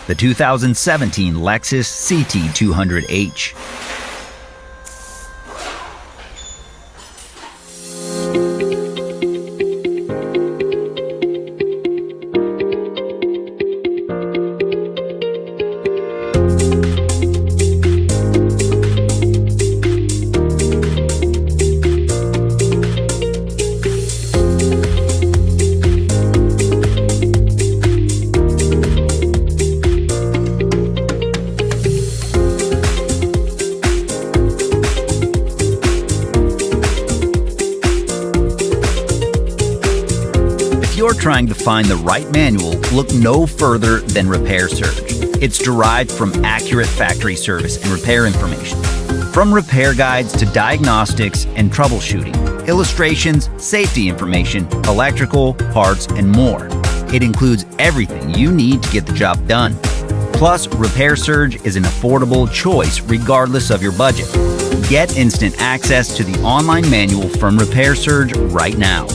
the 2017 Lexus CT200h. If you're trying to find the right manual, look no further than Repair Surge. It's derived from accurate factory service and repair information. From repair guides to diagnostics and troubleshooting, illustrations, safety information, electrical, parts, and more. It includes everything you need to get the job done. Plus, Repair Surge is an affordable choice regardless of your budget. Get instant access to the online manual from Repair Surge right now.